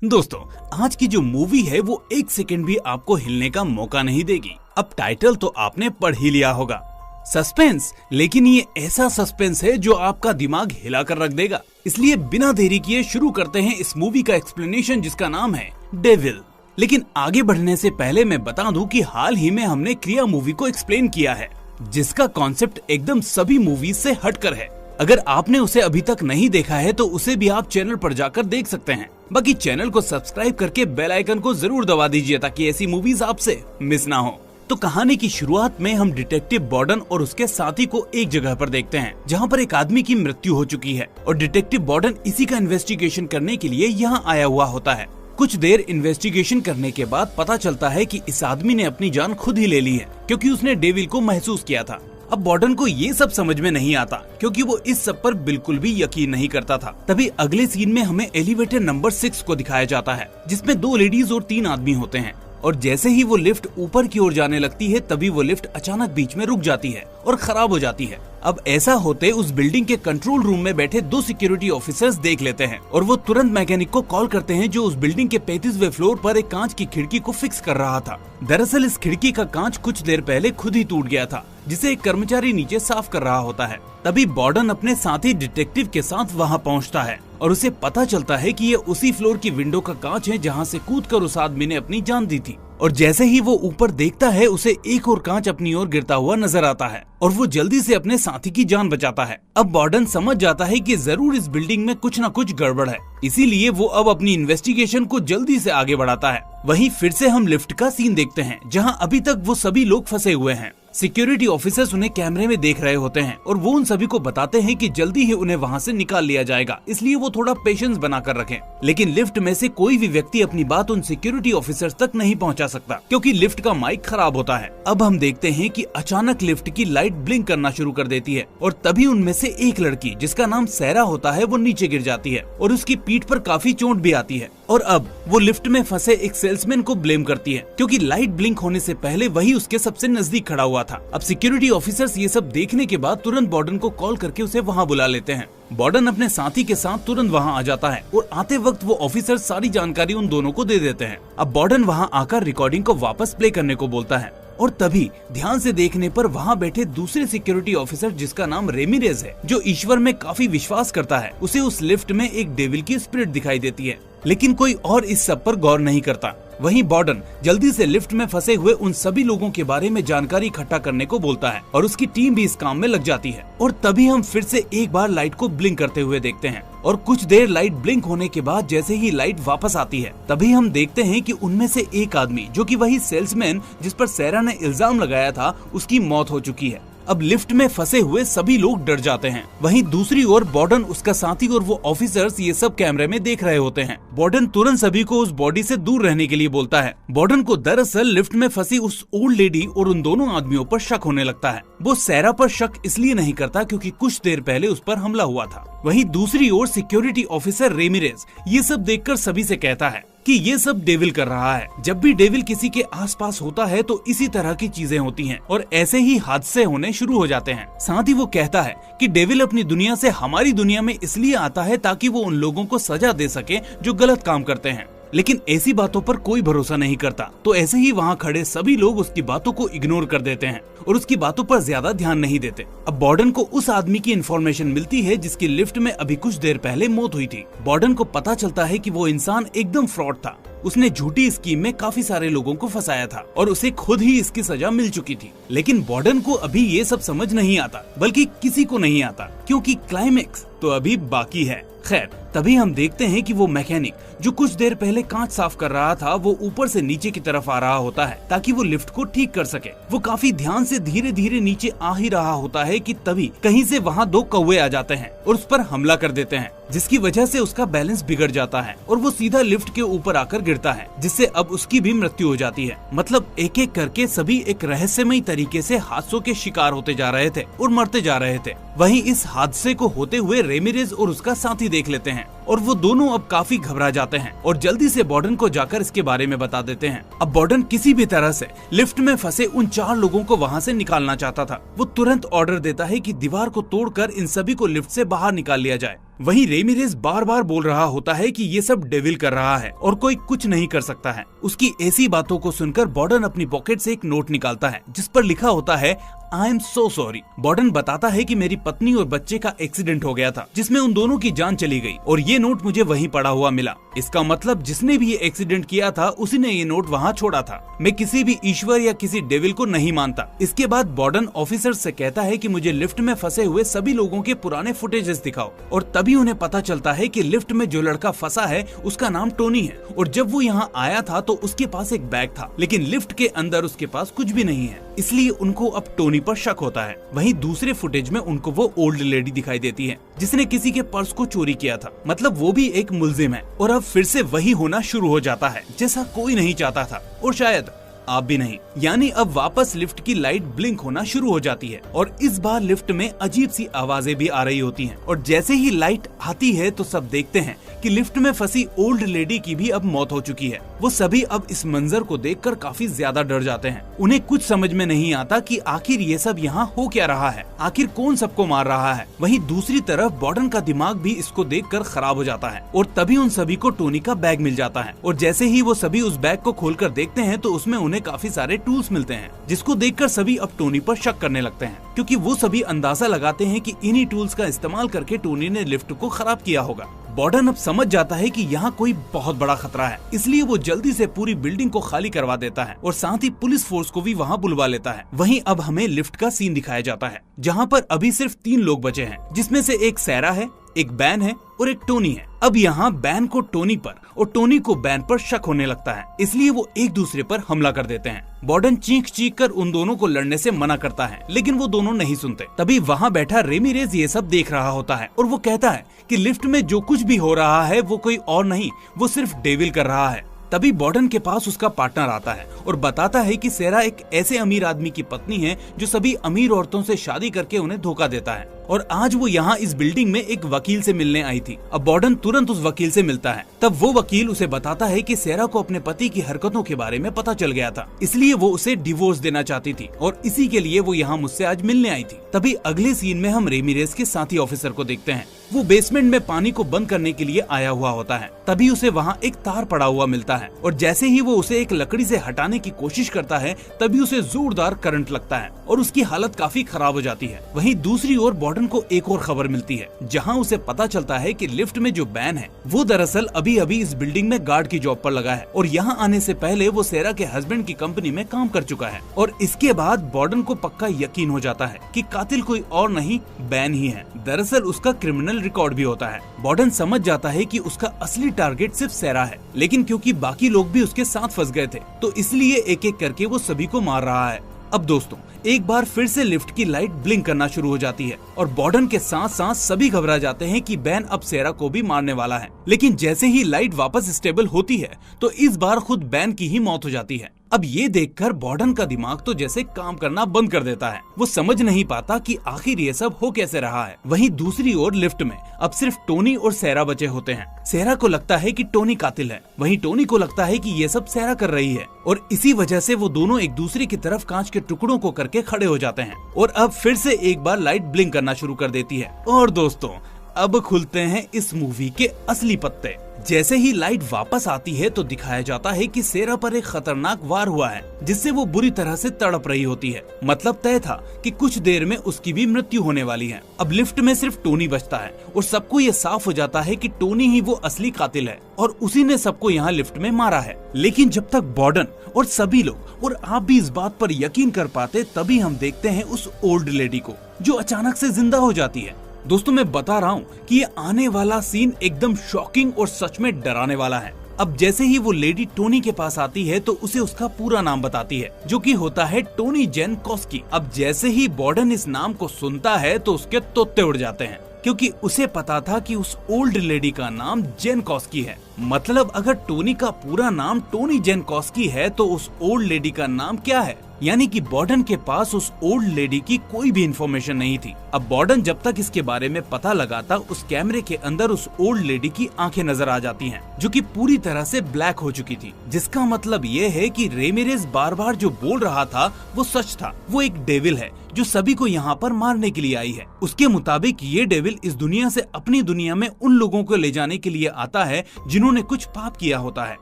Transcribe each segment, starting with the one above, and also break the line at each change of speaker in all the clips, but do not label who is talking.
दोस्तों, आज की जो मूवी है वो एक सेकंड भी आपको हिलने का मौका नहीं देगी। अब टाइटल तो आपने पढ़ ही लिया होगा, सस्पेंस। लेकिन ये ऐसा सस्पेंस है जो आपका दिमाग हिला कर रख देगा। इसलिए बिना देरी किए शुरू करते हैं इस मूवी का एक्सप्लेनेशन, जिसका नाम है डेविल। लेकिन आगे बढ़ने से पहले मैं बता दूं कि हाल ही में हमने क्रिया मूवी को एक्सप्लेन किया है, जिसका कॉन्सेप्ट एकदम सभी मूवीज से हटकर है। अगर आपने उसे अभी तक नहीं देखा है तो उसे भी आप चैनल पर जाकर देख सकते हैं। बाकी चैनल को सब्सक्राइब करके बेल आइकन को जरूर दबा दीजिए ताकि ऐसी मूवीज आपसे मिस ना हो। तो कहानी की शुरुआत में हम डिटेक्टिव बॉर्डन और उसके साथी को एक जगह पर देखते हैं जहां पर एक आदमी की मृत्यु हो चुकी है और डिटेक्टिव बॉर्डन इसी का इन्वेस्टिगेशन करने के लिए यहाँ आया हुआ होता है। कुछ देर इन्वेस्टिगेशन करने के बाद पता चलता है कि इस आदमी ने अपनी जान खुद ही ले ली है क्योंकि उसने डेविल को महसूस किया था। अब बॉर्डन को ये सब समझ में नहीं आता क्योंकि वो इस सब पर बिल्कुल भी यकीन नहीं करता था। तभी अगले सीन में हमें एलिवेटर नंबर 6 को दिखाया जाता है, जिसमें 2 लेडीज और 3 आदमी होते हैं। और जैसे ही वो लिफ्ट ऊपर की ओर जाने लगती है तभी वो लिफ्ट अचानक बीच में रुक जाती है और खराब हो जाती है। अब ऐसा होते उस बिल्डिंग के कंट्रोल रूम में बैठे 2 सिक्योरिटी ऑफिसर्स देख लेते हैं और वो तुरंत मैकेनिक को कॉल करते हैं जो उस बिल्डिंग के 35वें फ्लोर पर एक कांच की खिड़की को फिक्स कर रहा था। दरअसल इस खिड़की का कांच कुछ देर पहले खुद ही टूट गया था, जिसे एक कर्मचारी नीचे साफ कर रहा होता है। तभी बॉर्डन अपने साथी डिटेक्टिव के साथ वहाँ पहुँचता है और उसे पता चलता है कि ये उसी फ्लोर की विंडो का कांच है जहाँ से कूदकर उस आदमी ने अपनी जान दी थी। और जैसे ही वो ऊपर देखता है उसे एक और कांच अपनी ओर गिरता हुआ नजर आता है और वो जल्दी से अपने साथी की जान बचाता है। अब बॉर्डन समझ जाता है कि जरूर इस बिल्डिंग में कुछ न कुछ गड़बड़ है, इसीलिए वो अब अपनी इन्वेस्टिगेशन को जल्दी से आगे बढ़ाता है। वहीं फिर से हम लिफ्ट का सीन देखते हैं जहां अभी तक वो सभी लोग फंसे हुए हैं। सिक्योरिटी ऑफिसर्स उन्हें कैमरे में देख रहे होते हैं और वो उन सभी को बताते हैं कि जल्दी ही उन्हें वहां से निकाल लिया जाएगा, इसलिए वो थोड़ा पेशेंस बनाकर रखें। लेकिन लिफ्ट में से कोई भी व्यक्ति अपनी बात उन सिक्योरिटी ऑफिसर्स तक नहीं पहुंचा सकता क्योंकि लिफ्ट का माइक खराब होता है। अब हम देखते हैं कि अचानक लिफ्ट की लाइट ब्लिंक करना शुरू कर देती है और तभी उनमें से एक लड़की, जिसका नाम सैरा होता है, वो नीचे गिर जाती है और उसकी पीठ पर काफी चोट भी आती है। और अब वो लिफ्ट में फंसे एक सेल्समैन को ब्लेम करती है क्योंकि लाइट ब्लिंक होने से पहले वही उसके सबसे नजदीक खड़ा हुआ था। अब सिक्योरिटी ऑफिसर्स ये सब देखने के बाद तुरंत बॉर्डन को कॉल करके उसे वहाँ बुला लेते हैं। बॉर्डन अपने साथी के साथ तुरंत वहाँ आ जाता है और आते वक्त वो ऑफिसर सारी जानकारी उन दोनों को दे देते हैं। अब बॉर्डन वहाँ आकर रिकॉर्डिंग को वापस प्ले करने को बोलता है और तभी ध्यान से देखने पर वहाँ बैठे दूसरे सिक्योरिटी ऑफिसर, जिसका नाम रेमिरेज है, जो ईश्वर में काफी विश्वास करता है, उसे उस लिफ्ट में एक डेविल की स्पिरिट दिखाई देती है। लेकिन कोई और इस सब पर गौर नहीं करता। वहीं बॉर्डन जल्दी से लिफ्ट में फंसे हुए उन सभी लोगों के बारे में जानकारी इकट्ठा करने को बोलता है और उसकी टीम भी इस काम में लग जाती है। और तभी हम फिर से एक बार लाइट को ब्लिंक करते हुए देखते हैं और कुछ देर लाइट ब्लिंक होने के बाद जैसे ही लाइट वापस आती है तभी हम देखते हैं कि उनमें से एक आदमी, जो कि वही सेल्समैन जिस पर सैरा ने इल्जाम लगाया था, उसकी मौत हो चुकी है। अब लिफ्ट में फंसे हुए सभी लोग डर जाते हैं। वहीं दूसरी ओर बॉर्डन, उसका साथी और वो ऑफिसर्स ये सब कैमरे में देख रहे होते हैं। बॉर्डन तुरंत सभी को उस बॉडी से दूर रहने के लिए बोलता है। बॉर्डन को दरअसल लिफ्ट में फंसी उस ओल्ड लेडी और उन दोनों आदमियों पर शक होने लगता है। वो सैरा पर शक इसलिए नहीं करता क्योंकि कुछ देर पहले उस पर हमला हुआ था। वहीं दूसरी ओर सिक्योरिटी ऑफिसर रेमिरेज ये सब देखकर सभी से कहता है कि ये सब डेविल कर रहा है। जब भी डेविल किसी के आसपास होता है तो इसी तरह की चीजें होती हैं और ऐसे ही हादसे होने शुरू हो जाते हैं। साथ ही वो कहता है कि डेविल अपनी दुनिया से हमारी दुनिया में इसलिए आता है ताकि वो उन लोगों को सजा दे सके जो गलत काम करते हैं। लेकिन ऐसी बातों पर कोई भरोसा नहीं करता, तो ऐसे ही वहाँ खड़े सभी लोग उसकी बातों को इग्नोर कर देते हैं और उसकी बातों पर ज्यादा ध्यान नहीं देते। अब बॉर्डन को उस आदमी की इन्फॉर्मेशन मिलती है जिसकी लिफ्ट में अभी कुछ देर पहले मौत हुई थी। बॉर्डन को पता चलता है कि वो इंसान एकदम फ्रॉड था। उसने झूठी स्कीम में काफी सारे लोगों को फंसाया था और उसे खुद ही इसकी सजा मिल चुकी थी। लेकिन बॉर्डन को अभी ये सब समझ नहीं आता, बल्कि किसी को नहीं आता, क्योंकि क्लाइमेक्स तो अभी बाकी है। खैर, तभी हम देखते हैं कि वो मैकेनिक जो कुछ देर पहले कांच साफ कर रहा था, वो ऊपर से नीचे की तरफ आ रहा होता है ताकि वो लिफ्ट को ठीक कर सके। वो काफी ध्यान से धीरे धीरे नीचे आ ही रहा होता है कि तभी कहीं से वहाँ 2 कौवे आ जाते हैं और उस पर हमला कर देते हैं, जिसकी वजह से उसका बैलेंस बिगड़ जाता है और वो सीधा लिफ्ट के ऊपर आकर गिरता है, जिससे अब उसकी भी मृत्यु हो जाती है। मतलब एक एक करके सभी एक रहस्यमयी तरीके से हादसों के शिकार होते जा रहे थे और मरते जा रहे थे। वहीं इस हादसे को होते हुए रेमिरेज और उसका साथी देख लेते हैं और वो दोनों अब काफी घबरा जाते हैं और जल्दी से बॉर्डन को जाकर इसके बारे में बता देते हैं। अब बॉर्डन किसी भी तरह से लिफ्ट में फंसे उन 4 लोगों को वहाँ से निकालना चाहता था। वो तुरंत ऑर्डर देता है कि दीवार को तोड़कर इन सभी को लिफ्ट से बाहर निकाल लिया जाए। वहीं रेमिरेज बार बार बोल रहा होता है कि ये सब डेविल कर रहा है और कोई कुछ नहीं कर सकता है। उसकी ऐसी बातों को सुनकर बॉर्डन अपनी पॉकेट से एक नोट निकालता है जिस पर लिखा होता है आई एम सो सॉरी। बॉर्डन बताता है कि मेरी पत्नी और बच्चे का एक्सीडेंट हो गया था जिसमें उन दोनों की जान चली गई और ये नोट मुझे वहीं पड़ा हुआ मिला। इसका मतलब जिसने भी ये एक्सीडेंट किया था उसी ने ये नोट वहाँ छोड़ा था। मैं किसी भी ईश्वर या किसी डेविल को नहीं मानता। इसके बाद बॉर्डन ऑफिसर से कहता है कि मुझे लिफ्ट में फंसे हुए सभी लोगों के पुराने फुटेजेस दिखाओ और तभी उन्हें पता चलता है कि लिफ्ट में जो लड़का फंसा है उसका नाम टोनी है और जब वो यहाँ आया था तो उसके पास एक बैग था लेकिन लिफ्ट के अंदर उसके पास कुछ भी नहीं है, इसलिए उनको अब टोनी पर शक होता है। वहीं दूसरे फुटेज में उनको वो ओल्ड लेडी दिखाई देती है जिसने किसी के पर्स को चोरी किया था, मतलब वो भी एक मुलजिम है और अब फिर से वही होना शुरू हो जाता है जैसा कोई नहीं चाहता था और शायद आप भी नहीं। यानी अब वापस लिफ्ट की लाइट ब्लिंक होना शुरू हो जाती है और इस बार लिफ्ट में अजीब सी आवाजें भी आ रही होती हैं और जैसे ही लाइट आती है तो सब देखते हैं कि लिफ्ट में फंसी ओल्ड लेडी की भी अब मौत हो चुकी है। वो सभी अब इस मंजर को देखकर काफी ज्यादा डर जाते हैं। उन्हें कुछ समझ में नहीं आता कि आखिर ये सब यहाँ हो क्या रहा है, आखिर कौन सबको मार रहा है। वहीं दूसरी तरफ बॉर्डन का दिमाग भी इसको देखकर खराब हो जाता है और तभी उन सभी को टोनी का बैग मिल जाता है और जैसे ही वो सभी उस बैग को खोलकर देखते हैं तो उसमें उन्हें काफी सारे टूल्स मिलते हैं जिसको देखकर सभी अब टोनी पर शक करने लगते हैं क्योंकि वो सभी अंदाजा लगाते हैं कि इन्हीं टूल्स का इस्तेमाल करके टोनी ने लिफ्ट को खराब किया होगा। बॉर्डन अब समझ जाता है कि यहाँ कोई बहुत बड़ा खतरा है, इसलिए वो जल्दी से पूरी बिल्डिंग को खाली करवा देता है और साथ ही पुलिस फोर्स को भी वहाँ बुलवा लेता है। वहीं अब हमें लिफ्ट का सीन दिखाया जाता है जहाँ पर अभी सिर्फ 3 लोग बचे हैं जिसमें से एक सैरा है, एक बैन है और एक टोनी है। अब यहाँ बैन को टोनी पर और टोनी को बैन पर शक होने लगता है, इसलिए वो एक दूसरे पर हमला कर देते हैं। बॉर्डन चीख कर उन दोनों को लड़ने से मना करता है लेकिन वो दोनों नहीं सुनते। तभी वहाँ बैठा रेमिरेज ये सब देख रहा होता है और वो कहता है कि लिफ्ट में जो कुछ भी हो रहा है वो कोई और नहीं, वो सिर्फ डेविल कर रहा है। तभी बॉर्डन के पास उसका पार्टनर आता है और बताता है कि सेरा एक ऐसे अमीर आदमी की पत्नी है जो सभी अमीर औरतों से शादी करके उन्हें धोखा देता है और आज वो यहाँ इस बिल्डिंग में एक वकील से मिलने आई थी। अब बॉर्डन तुरंत उस वकील से मिलता है। तब वो वकील उसे बताता है कि सेरा को अपने पति की हरकतों के बारे में पता चल गया था, इसलिए वो उसे डिवोर्स देना चाहती थी और इसी के लिए वो यहाँ मुझसे आज मिलने आई थी। तभी अगले सीन में हम रेमिरेज के साथी ऑफिसर को देखते हैं। वो बेसमेंट में पानी को बंद करने के लिए आया हुआ होता है। तभी उसे वहाँ एक तार पड़ा हुआ मिलता है और जैसे ही वो उसे एक लकड़ी से हटाने की कोशिश करता है तभी उसे जोरदार करंट लगता है और उसकी हालत काफी खराब हो जाती है। वहीं दूसरी ओर बॉर्डन को एक और खबर मिलती है जहाँ उसे पता चलता है कि लिफ्ट में जो बैन है वो दरअसल अभी अभी इस बिल्डिंग में गार्ड की जॉब पर लगा है और यहाँ आने से पहले वो सेरा के हस्बैंड की कंपनी में काम कर चुका है। और इसके बाद बॉर्डन को पक्का यकीन हो जाता है कि कातिल कोई और नहीं बैन ही है। दरअसल उसका क्रिमिनल रिकॉर्ड भी होता है। बॉर्डन समझ जाता है कि उसका असली टारगेट सिर्फ सेरा है, लेकिन क्योंकि बाकी लोग भी उसके साथ फंस गए थे तो इसलिए एक एक करके वो सभी को मार रहा है। अब दोस्तों एक बार फिर से लिफ्ट की लाइट ब्लिंक करना शुरू हो जाती है और बॉर्डन के साथ साथ सभी घबरा जाते हैं कि बैन अब सेरा को भी मारने वाला है। लेकिन जैसे ही लाइट वापस स्टेबल होती है तो इस बार खुद बैन की ही मौत हो जाती है। अब ये देखकर बॉर्डन का दिमाग तो जैसे काम करना बंद कर देता है। वो समझ नहीं पाता कि आखिर ये सब हो कैसे रहा है। वहीं दूसरी ओर लिफ्ट में अब सिर्फ टोनी और सेरा बचे होते हैं। सेरा को लगता है कि टोनी कातिल है, वहीं टोनी को लगता है कि ये सब सेरा कर रही है और इसी वजह से वो दोनों एक दूसरे की तरफ कांच के टुकड़ों को करके खड़े हो जाते हैं और अब फिर से एक बार लाइट ब्लिंक करना शुरू कर देती है। और दोस्तों अब खुलते हैं इस मूवी के असली पत्ते। जैसे ही लाइट वापस आती है तो दिखाया जाता है कि सेरा पर एक खतरनाक वार हुआ है जिससे वो बुरी तरह से तड़प रही होती है। मतलब तय था कि कुछ देर में उसकी भी मृत्यु होने वाली है। अब लिफ्ट में सिर्फ टोनी बचता है और सबको ये साफ हो जाता है कि टोनी ही वो असली कातिल है और उसी ने सबको यहाँ लिफ्ट में मारा है। लेकिन जब तक बॉर्डन और सभी लोग और आप भी इस बात पर यकीन कर पाते तभी हम देखते हैं उस ओल्ड लेडी को जो अचानक से जिंदा हो जाती है। दोस्तों मैं बता रहा हूँ कि ये आने वाला सीन एकदम शॉकिंग और सच में डराने वाला है। अब जैसे ही वो लेडी टोनी के पास आती है तो उसे उसका पूरा नाम बताती है जो कि होता है टोनी जेन कॉस्की। अब जैसे ही बॉर्डन इस नाम को सुनता है तो उसके तोते उड़ जाते हैं क्योंकि उसे पता था कि उस ओल्ड लेडी का नाम जेन कॉस्की है। मतलब अगर टोनी का पूरा नाम टोनी जेन कॉस्की है तो उस ओल्ड लेडी का नाम क्या है? यानी कि बॉर्डन के पास उस ओल्ड लेडी की कोई भी इंफॉर्मेशन नहीं थी। अब बॉर्डन जब तक इसके बारे में पता लगाता, उस कैमरे के अंदर उस ओल्ड लेडी की आंखें नजर आ जाती हैं, जो कि पूरी तरह से ब्लैक हो चुकी थी। जिसका मतलब ये है कि रेमिरेज बार बार जो बोल रहा था वो सच था। वो एक डेविल है जो सभी को यहाँ पर मारने के लिए आई है। उसके मुताबिक ये डेविल इस दुनिया से अपनी दुनिया में उन लोगों को ले जाने के लिए आता है जिन्होंने कुछ पाप किया होता है।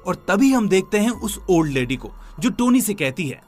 और तभी हम देखते हैं उस ओल्ड लेडी को जो टोनी से कहती है,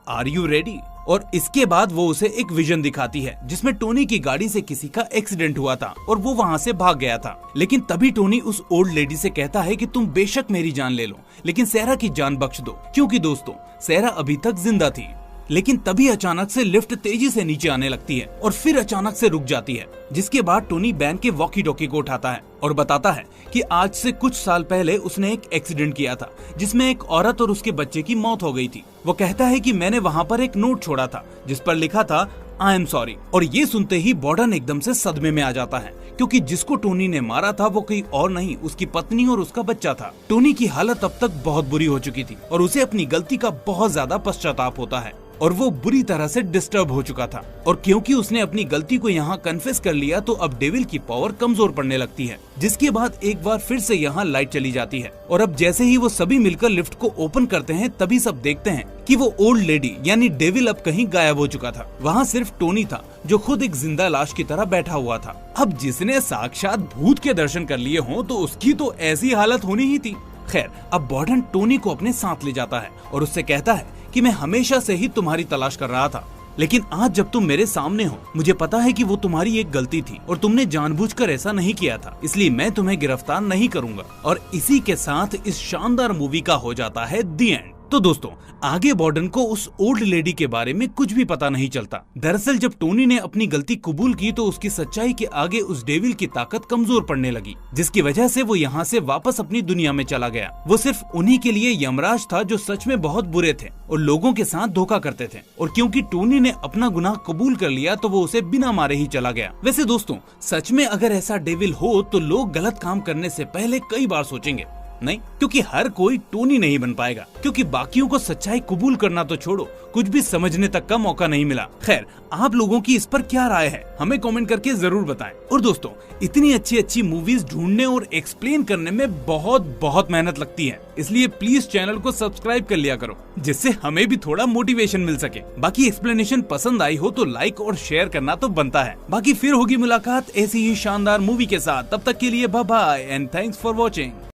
आर यू रेडी? और इसके बाद वो उसे एक विजन दिखाती है जिसमें टोनी की गाड़ी से किसी का एक्सीडेंट हुआ था और वो वहाँ से भाग गया था। लेकिन तभी टोनी उस ओल्ड लेडी से कहता है कि तुम बेशक मेरी जान ले लो, लेकिन सैरा की जान बख्श दो, क्योंकि दोस्तों सैरा अभी तक जिंदा थी। लेकिन तभी अचानक से लिफ्ट तेजी से नीचे आने लगती है और फिर अचानक से रुक जाती है। जिसके बाद टोनी बैन के वॉकी टॉकी को उठाता है और बताता है कि आज से कुछ साल पहले उसने एक एक्सीडेंट किया था जिसमें एक औरत और उसके बच्चे की मौत हो गई थी। वो कहता है कि मैंने वहाँ पर एक नोट छोड़ा था जिस पर लिखा था आई एम सॉरी। और ये सुनते ही बॉर्डन एकदम से सदमे में आ जाता है, क्योंकि जिसको टोनी ने मारा था वो कोई और नहीं, उसकी पत्नी और उसका बच्चा था। टोनी की हालत अब तक बहुत बुरी हो चुकी थी और उसे अपनी गलती का बहुत ज्यादा पश्चाताप होता है और वो बुरी तरह से डिस्टर्ब हो चुका था। और क्योंकि उसने अपनी गलती को यहाँ कन्फेस कर लिया तो अब डेविल की पावर कमजोर पड़ने लगती है। जिसके बाद एक बार फिर से यहाँ लाइट चली जाती है और अब जैसे ही वो सभी मिलकर लिफ्ट को ओपन करते हैं तभी सब देखते हैं कि वो ओल्ड लेडी यानी डेविल अब कहीं गायब हो चुका था। वहाँ सिर्फ टोनी था जो खुद एक जिंदा लाश की तरह बैठा हुआ था। अब जिसने साक्षात भूत के दर्शन कर लिए हों तो उसकी तो ऐसी हालत होनी ही थी। खैर, अब बॉर्डन टोनी को अपने साथ ले जाता है और उससे कहता है कि मैं हमेशा से ही तुम्हारी तलाश कर रहा था, लेकिन आज जब तुम मेरे सामने हो मुझे पता है कि वो तुम्हारी एक गलती थी और तुमने जानबूझकर ऐसा नहीं किया था, इसलिए मैं तुम्हें गिरफ्तार नहीं करूंगा। और इसी के साथ इस शानदार मूवी का हो जाता है दी एंड। तो दोस्तों आगे बॉर्डन को उस ओल्ड लेडी के बारे में कुछ भी पता नहीं चलता। दरअसल जब टोनी ने अपनी गलती कबूल की तो उसकी सच्चाई के आगे उस डेविल की ताकत कमजोर पड़ने लगी, जिसकी वजह से वो यहाँ से वापस अपनी दुनिया में चला गया। वो सिर्फ उन्हीं के लिए यमराज था जो सच में बहुत बुरे थे और लोगों के साथ धोखा करते थे। और क्योंकि टोनी ने अपना गुनाह कबूल कर लिया तो वो उसे बिना मारे ही चला गया। वैसे दोस्तों सच में अगर ऐसा डेविल हो तो लोग गलत काम करने से पहले कई बार सोचेंगे, नहीं, क्योंकि हर कोई टोनी नहीं बन पाएगा, क्योंकि बाकियों को सच्चाई कबूल करना तो छोड़ो कुछ भी समझने तक का मौका नहीं मिला। खैर, आप लोगों की इस पर क्या राय है हमें कमेंट करके जरूर बताएं। और दोस्तों इतनी अच्छी अच्छी मूवीज ढूंढने और एक्सप्लेन करने में बहुत मेहनत लगती है, इसलिए प्लीज चैनल को सब्सक्राइब कर लिया करो जिससे हमें भी थोड़ा मोटिवेशन मिल सके। बाकी एक्सप्लेनेशन पसंद आई हो तो लाइक और शेयर करना तो बनता है। बाकी फिर होगी मुलाकात ऐसी ही शानदार मूवी के साथ, तब तक के लिए bye bye and thanks for watching.